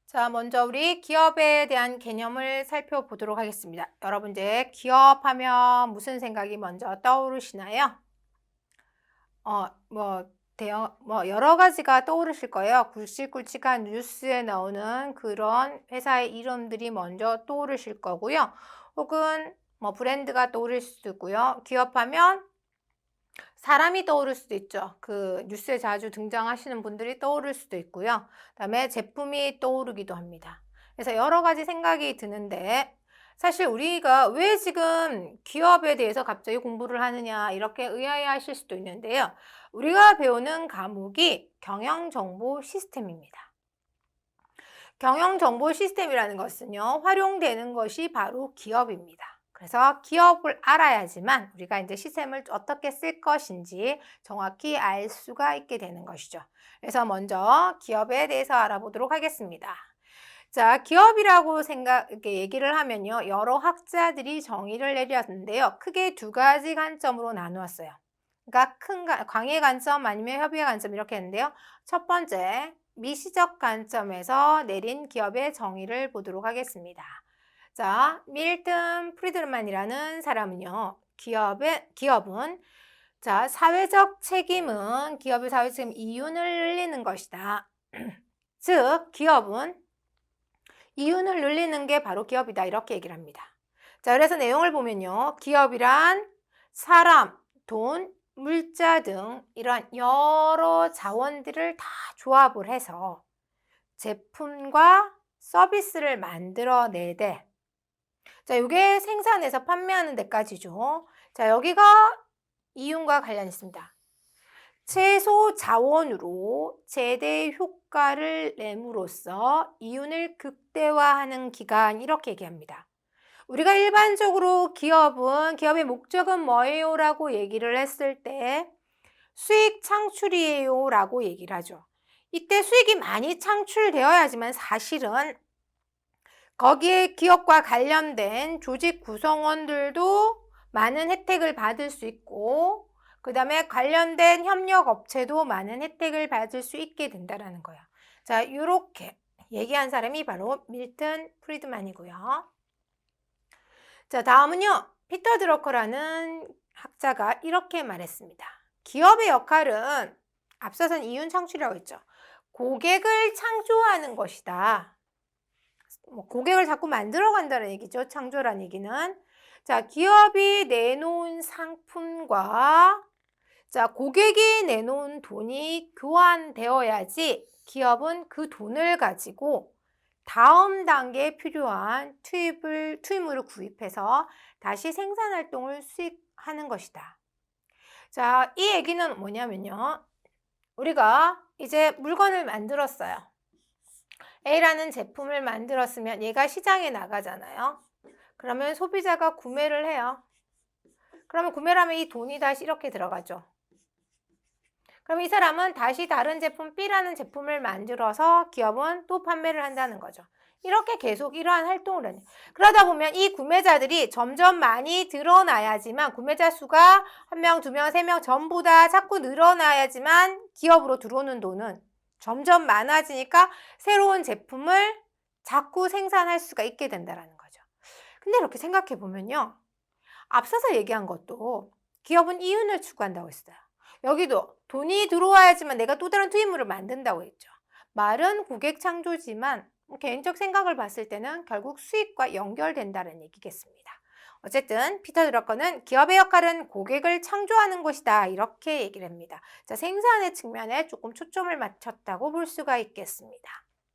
자, 먼저 우리 기업에 대한 개념을 살펴보도록 하겠습니다. 여러분 이제 기업하면 무슨 생각이 먼저 떠오르시나요? 여러 가지가 떠오르실 거예요. 굵직굵직한 뉴스에 나오는 그런 회사의 이름들이 먼저 떠오르실 거고요. 혹은 브랜드가 떠오를 수도 있고요. 기업하면 사람이 떠오를 수도 있죠. 그 뉴스에 자주 등장하시는 분들이 떠오를 수도 있고요. 그다음에 제품이 떠오르기도 합니다. 그래서 여러 가지 생각이 드는데 사실 우리가 왜 지금 기업에 대해서 갑자기 공부를 하느냐 이렇게 의아해하실 수도 있는데요. 우리가 배우는 과목이 경영정보 시스템입니다. 경영정보 시스템이라는 것은요, 활용되는 것이 바로 기업입니다. 그래서 기업을 알아야지만 우리가 이제 시스템을 어떻게 쓸 것인지 정확히 알 수가 있게 되는 것이죠. 그래서 먼저 기업에 대해서 알아보도록 하겠습니다. 자, 기업이라고 이렇게 얘기를 하면요, 여러 학자들이 정의를 내렸는데요. 크게 두 가지 관점으로 나누었어요. 그러니까 광의 관점 아니면 협의의 관점 이렇게 했는데요. 첫 번째, 미시적 관점에서 내린 기업의 정의를 보도록 하겠습니다. 자, 밀턴 프리드만이라는 사람은요, 기업은 자, 사회적 책임은 기업의 사회적 책임 이윤을 늘리는 것이다. 즉, 기업은 이윤을 늘리는 게 바로 기업이다. 이렇게 얘기를 합니다. 자, 그래서 내용을 보면요. 기업이란 사람, 돈, 물자 등 이런 여러 자원들을 다 조합을 해서 제품과 서비스를 만들어내되 자, 이게 생산해서 판매하는 데까지죠. 자, 여기가 이윤과 관련 있습니다. 최소 자원으로 최대 효과를 내므로써 이윤을 극대화하는 기간 이렇게 얘기합니다. 우리가 일반적으로 기업의 목적은 뭐예요? 라고 얘기를 했을 때 수익 창출이에요 라고 얘기를 하죠. 이때 수익이 많이 창출되어야지만 사실은 거기에 기업과 관련된 조직 구성원들도 많은 혜택을 받을 수 있고 그 다음에 관련된 협력 업체도 많은 혜택을 받을 수 있게 된다는 거예요. 자, 이렇게 얘기한 사람이 바로 밀턴 프리드만이고요. 자, 다음은요. 피터 드러커라는 학자가 이렇게 말했습니다. 기업의 역할은 앞서선 이윤 창출이라고 했죠. 고객을 창조하는 것이다. 고객을 자꾸 만들어 간다는 얘기죠. 창조라는 얘기는. 자, 기업이 내놓은 상품과 자, 고객이 내놓은 돈이 교환되어야지 기업은 그 돈을 가지고 다음 단계에 필요한 투입물을 구입해서 다시 생산활동을 수행하는 것이다. 자, 이 얘기는 뭐냐면요. 우리가 이제 물건을 만들었어요. A라는 제품을 만들었으면 얘가 시장에 나가잖아요. 그러면 소비자가 구매를 해요. 그러면 구매를 하면 이 돈이 다시 이렇게 들어가죠. 그럼 이 사람은 다시 다른 제품 B라는 제품을 만들어서 기업은 또 판매를 한다는 거죠. 이렇게 계속 이러한 활동을 하는. 그러다 보면 이 구매자들이 점점 많이 드러나야지만 구매자 수가 1명, 2명, 3명 전부 다 자꾸 늘어나야지만 기업으로 들어오는 돈은 점점 많아지니까 새로운 제품을 자꾸 생산할 수가 있게 된다는 거죠. 근데 이렇게 생각해 보면요. 앞서서 얘기한 것도 기업은 이윤을 추구한다고 했어요. 여기도 돈이 들어와야지만 내가 또 다른 투입물을 만든다고 했죠. 말은 고객 창조지만 개인적 생각을 봤을 때는 결국 수익과 연결된다는 얘기겠습니다. 어쨌든 피터 드러커는 기업의 역할은 고객을 창조하는 것이다 이렇게 얘기를 합니다. 자, 생산의 측면에 조금 초점을 맞췄다고 볼 수가 있겠습니다.